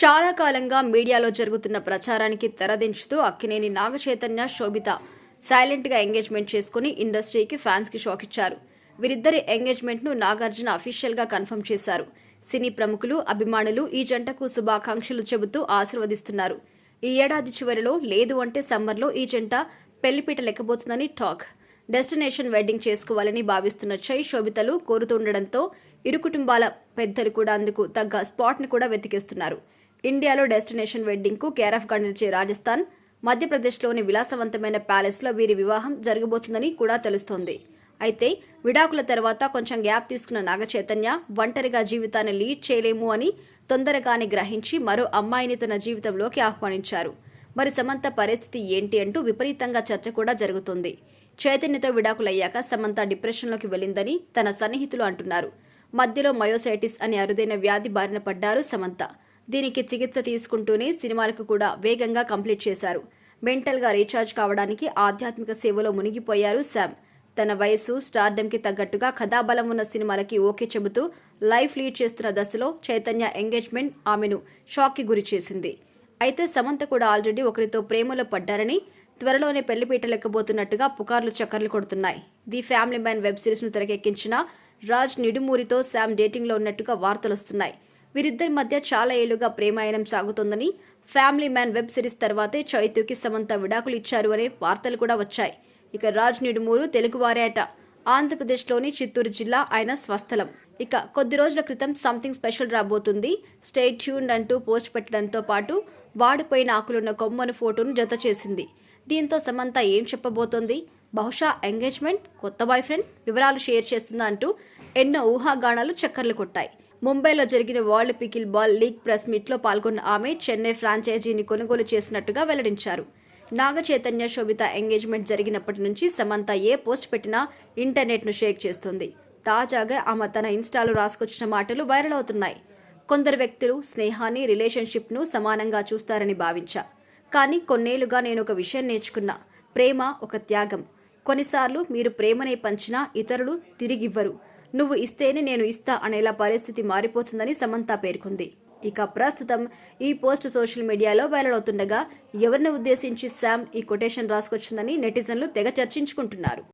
చాలా కాలంగా మీడియాలో జరుగుతున్న ప్రచారానికి తెరదించుతూ అక్కినేని నాగచైతన్య, శోభిత సైలెంట్ గా ఎంగేజ్మెంట్ చేసుకుని ఇండస్ట్రీకి ఫ్యాన్స్ కి షాక్ ఇచ్చారు. వీరిద్దరి ఎంగేజ్మెంట్ ను నాగార్జున అఫీషియల్ గా కన్ఫర్మ్ చేశారు. సినీ ప్రముఖులు, అభిమానులు ఈ జంటకు శుభాకాంక్షలు చెబుతూ ఆశీర్వదిస్తున్నారు. ఈ ఏడాది చివరిలో లేదు అంటే సమ్మర్లో ఈ జంట పెళ్లిపీట లెక్కబోతుందని టాక్. డెస్టినేషన్ వెడ్డింగ్ చేసుకోవాలని భావిస్తున్న శోభితలు కోరుతుండటంతో ఇరు కుటుంబాల పెద్దలు కూడా అందుకు తగ్గ స్పాట్ ని కూడా వెతికేస్తున్నారు. ఇండియాలో డెస్టినేషన్ వెడ్డింగ్ కు కేరాఫ్ గా నిలిచే రాజస్థాన్, మధ్యప్రదేశ్లోని విలాసవంతమైన ప్యాలెస్ లో వీరి వివాహం జరగబోతుందని కూడా తెలుస్తోంది. అయితే విడాకుల తర్వాత కొంచెం గ్యాప్ తీసుకున్న నాగచైతన్య ఒంటరిగా జీవితాన్ని లీడ్ చేయలేము అని తొందరగానే గ్రహించి మరో అమ్మాయిని తన జీవితంలోకి ఆహ్వానించారు. మరి సమంత పరిస్థితి ఏంటి అంటూ విపరీతంగా చర్చ కూడా జరుగుతుంది. చైతన్యతో విడాకులయ్యాక సమంత డిప్రెషన్లోకి వెళ్లిందని తన సన్నిహితులు అంటున్నారు. మధ్యలో మయోసైటిస్ అనే అరుదైన వ్యాధి బారిన పడ్డారు సమంత. దీనికి చికిత్స తీసుకుంటూనే సినిమాలకు కూడా వేగంగా కంప్లీట్ చేశారు. మెంటల్ గా రీఛార్జ్ కావడానికి ఆధ్యాత్మిక సేవలో మునిగిపోయారు శామ్. తన వయసు, స్టార్డమ్ కి తగ్గట్టుగా కథాబలం ఉన్న సినిమాలకి ఓకే చెబుతూ లైఫ్ లీడ్ చేస్తున్న దశలో చైతన్య ఎంగేజ్మెంట్ ఆమెను షాక్ కి గురి చేసింది. అయితే సమంత కూడా ఆల్రెడీ ఒకరితో ప్రేమలో పడ్డారని, త్వరలోనే పెళ్లిపీట లెక్కబోతున్నట్టుగా పుకార్లు చక్కర్లు కొడుతున్నాయి. The family man web series ను తెరకెక్కించిన రాజ్ నిడుమూరితో శామ్ డేటింగ్ లో ఉన్నట్టుగా వార్తలొస్తున్నాయి. వీరిద్దరి మధ్య చాలా ఏళ్లుగా ప్రేమాయణం సాగుతోందని, ఫ్యామిలీ మ్యాన్ వెబ్ సిరీస్ తర్వాతే చైతుకి సమంత విడాకులు ఇచ్చారు అనే వార్తలు కూడా వచ్చాయి. ఇక రాజ్ నిడుమూరు తెలుగువారే అట. ఆంధ్రప్రదేశ్లోని చిత్తూరు జిల్లా ఆయన స్వస్థలం. ఇక కొద్ది రోజుల క్రితం సంథింగ్ స్పెషల్ రాబోతుంది, స్టే ట్యూన్డ్ అంటూ పోస్ట్ పెట్టడంతో పాటు వాడిపోయిన ఆకులున్న కొమ్మను ఫోటోను జత చేసింది. దీంతో సమంత ఏం చెప్పబోతోంది? బహుశా ఎంగేజ్మెంట్, కొత్త బాయ్ ఫ్రెండ్ వివరాలు షేర్ చేస్తుందా అంటూ ఎన్నో ఊహాగానాలు చక్కర్లు కొట్టాయి. ముంబైలో జరిగిన world pickle ball league press meet లో పాల్గొన్న ఆమె చెన్నై ఫ్రాంచైజీని కొనుగోలు చేసినట్టుగా వెల్లడించారు. నాగచైతన్య, శోభిత ఎంగేజ్మెంట్ జరిగినప్పటి నుంచి సమంత ఏ పోస్ట్ పెట్టినా ఇంటర్నెట్ ను షేక్ చేస్తుంది. తాజాగా ఆమె తన ఇన్స్టాలో రాసుకొచ్చిన మాటలు వైరల్ అవుతున్నాయి. కొందరు వ్యక్తులు స్నేహాన్ని, రిలేషన్షిప్ ను సమానంగా చూస్తారని భావించా. కానీ కొన్నేళ్లుగా నేను ఒక విషయం నేర్చుకున్నా. ప్రేమ ఒక త్యాగం. కొన్నిసార్లు మీరు ప్రేమనే పంచినా ఇతరులు తిరిగివ్వరు. నువ్వు ఇస్తేనే నేను ఇస్తా అనేలా పరిస్థితి మారిపోతుందని సమంత పేర్కొంది. ఇక ప్రస్తుతం ఈ పోస్ట్ సోషల్ మీడియాలో వైరల్ అవుతుండగా ఎవరిని ఉద్దేశించి శామ్ ఈ కొటేషన్ రాసుకొచ్చిందని నెటిజన్లు తెగ చర్చించుకుంటున్నారు.